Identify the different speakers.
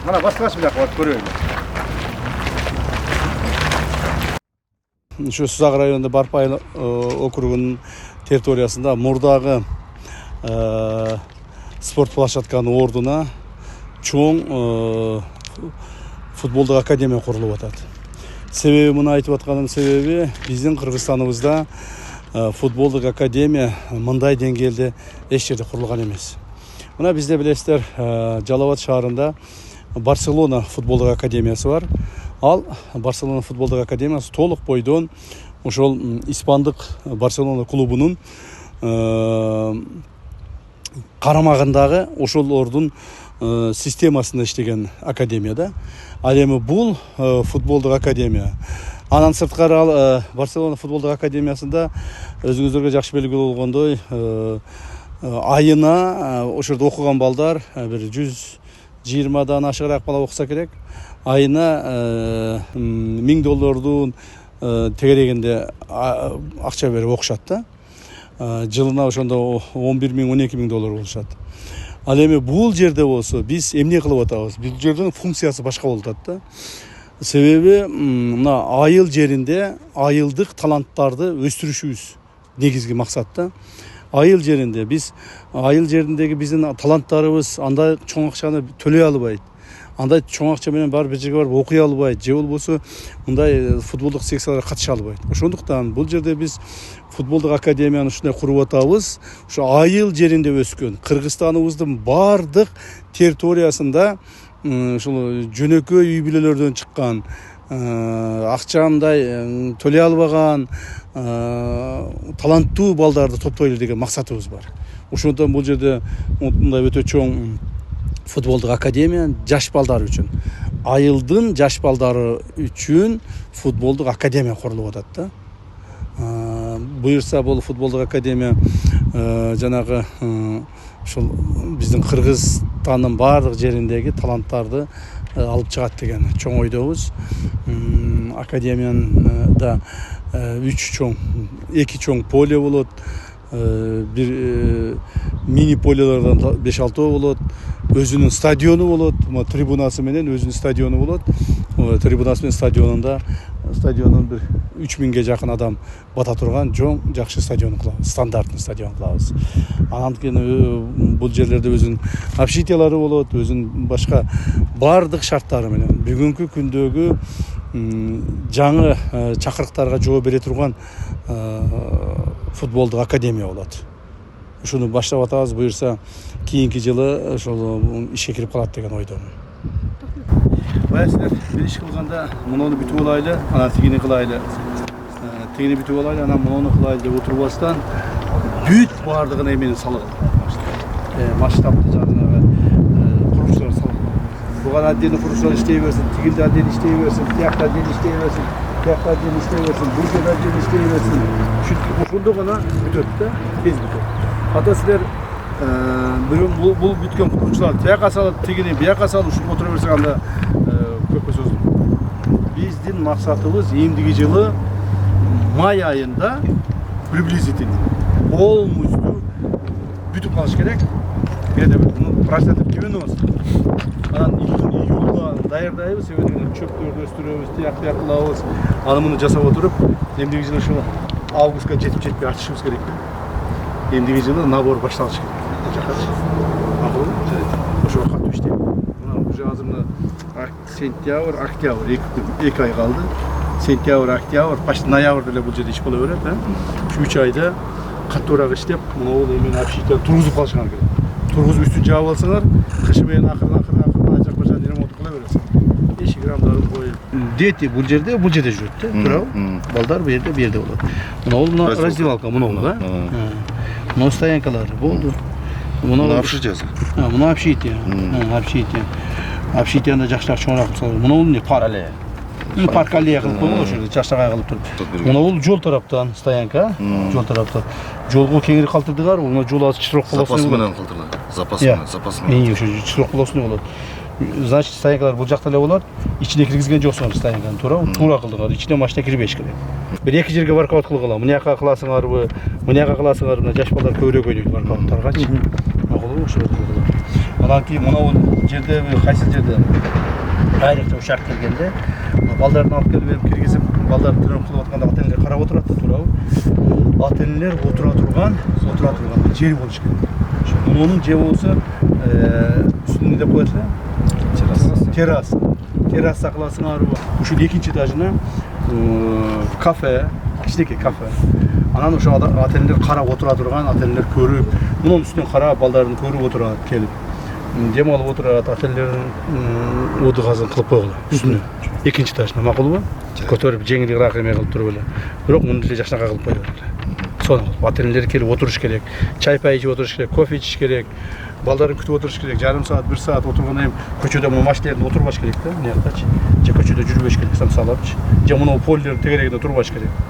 Speaker 1: Mana басқашы бияққа барып көрейін. Şu Suzak rayonunda Barpay округунун территориясында мурдагы спорт площадканын ордуна чоң футболдук академия курулуп атат. Себеби муну айтып атканымдын себеби биздин Кыргызстаныбызда футболдук академия мындай деңгээлде эч жерде курулган эмес. Мына бизде билесиздер, Жалал Абад шаарында Барселона футболдук академиясы бар. Ал Барселона футболдук академиясы толук бойдон ошол испандык Барселона клубунун карамагындагы ошолордун системасында иштеген академияда. Ал эми бул футболдук академия. Анан сырткары ал Барселона футболдук академиясында өзүңүздөргө жакшы белгилүү болгондой айына ошол жерде окуган балдар бир 120дан ашыгыраак бала окуса керек. Айына $1000 тегерегинде акча берип окушат да. Жылына ошондо $11,000-12,000 болушат. Ал эми бул жерде болсо биз эмне кылып атабыз? Бул жердин функциясы башка болуп атат да. Себеби мына айыл жеринде айылдык таланттарды өстүрүшүбүз негизги максат да. Айыл жеринде биз айыл жериндеги биздин таланттарыбыз андай чоң акчаны төлөй албайт. Андай чоң акча менен бар бир жерге барып окуй албайт, же болбосо мындай футболдук секцияларга катыша албайт. Ошондуктан бул жерде биз футболдук академияны ушундай куруп атабыз. Ушу айыл жеринде өскөн Кыргызстаныбыздын бардык территориясында ушул жөнөкөй үй бүлөлөрдөн чыккан, акча мындай төлөй албаган таланттуу балдарды топтойлу деген максатыбыз бар. Ошондон бул жерде мындай өтө чоң футболдук академия жаш балдар үчүн, айылдын жаш балдары үчүн футболдук академия курулуп атат да. Буюрса бул футболдук академия жанагы ушул биздин Кыргызстандын бардык жериндеги таланттарды алып чыгат деген чоң ойдобуз. Академиянда 2 чоң поле болот, бир мини полелерден 5-6 болот, өзүнүн стадиону болот, трибунасы менен өзүнүн стадиону болот. Трибунасы менен стадионун бир 3000ге жакын адам бата турган жоң жакшы стадион кылабыз, стандарттуу стадион кылабыз. Анан кийин бул жерлерде өзүнүн общежитиялары болот, өзүнүн башка бардык шарттары менен бүгүнкү күндөгү жаңы чакырыктарга жооп бере турган футболдук академия болот. Ушуну баштап атабыз, буюрса кийинки жылы ошол ишке кирип калат деген ойдомун. Баясыздар, бир иш кылганда муну бүтүп алайлы, анан тигини кылайлы. Тигини бүтүп алайлы, анан муну кылайлы деп отурбастан бүт бардыгына эмени салып масштабты жанагы курушчулар салып. Буга отдельно курушчулар иштей берсин, тигилде отдельно иштей берсин, тиякта отдельно иштей берсин, тиякта отдельно иштей берсин, бул жерде отдельно иштей берсин. Ошондо гана бүтөт да, тез бүтөт. Ата силер бул бүткөн курушчулар тияка салып, тигини бияка салып ушуга отура берсек анда көпкө созулат. Биздин максатыбыз эмдиги жылы май айында приблизительно полностью бүтүп калыш керек. Бирде проценттик түбөнөбүз. Анан июлга даярдайбыз, себеби чөптөрдү өстүрөбүз, тияк кылабыз. Аны муну жасап отуруп, эмдиги жылы ошо августка жетпей ачышыбыз керек. Эмдиги жылы набор башталыш керек. Макулбу? Ошого катуу иштейт. Мына уже азыр мына сентябрь, октябрь 2 ай калды. Сентябрь, октябрь, почти ноябрь эле бул жерде иш боло берет, Ушу 3 айда каттуураак иштеп, мына бул эмен общежитие тургузуп калышыңар керек. Тургузуп үстүн жаап алсаңар, кышы менен акырын ажак башан ремонт кыла бересиң. Эшик рамдарын коюп. Дети бул жерде жүрөт, туурабы? Балдар бу жерде болот. Мына раздевалка, мына Мына стоянкалар болду. Мына общежитиясы. Мына общежитие. Общежитияны жакшыраак чоңураак кылсалар. Мына бул парк. Парк аллея кылып койгон ошол жакшыраак кылып туруп. Мына бул жол тараптан стоянка, жол тараптан. Жолго кеңири калтырдыгар, мына жол азыр чычыраак болосун.
Speaker 2: Запас менен калтырдыгар. Запас менен.
Speaker 1: Ошо чычыраак болосун болот. Значит, стоянкалар бул жакта эле болот. Ичине киргизген жоксуңар стоянканы, туура кылдыңар. Ичине машина кирбеш керек. Бир 2 жерге воркаут кылгыла. Мына жака кыласыңарбы, мына жака кыласыңар, мына жаш балдар көбүрөөк ойнойт воркауттаргачы. Макулбу, ошо кылгыла. Анан кийин мына жерде кайсы жерде айрыкча учак келгенде балдарын алып келип киргизип балдарды тренировка кылып атканда ата-энелер карап отурат да туурабы? Ата-энелер отура турган жер болуш керек. Мунун же болсо үстүнө деп коет эле терраса кыласыңарбы? Ушул экинчи этажына кафе, кичинекей кафе. Анан ошо ата-энелер карап отура турган, ата-энелер көрүп, мунун үстүнөн карап балдарын көрүп отурат келип. Дем алып отурат, ата-энелердин уду газын кылып койгула үстүнө. Экинчи этажына макулбу? Көтөрүп жеңилирээк эме кылып туруп эле. Бирок муну деле жакшынакай кылып кое берели. Сону ата-энелер келип отуруш керек. Чай-пай ичип отуруш керек, кофе ичиш керек. Балдарын күтүп отуруш керек. Жарым саат, 1 саат отургандан кийин көчөдө муну машиналерде отурбаш керек да, мынаяктачы. Же көчөдө жүрбөш керек, мисалычы. Же муну полдердин тегерегинде турбаш керек.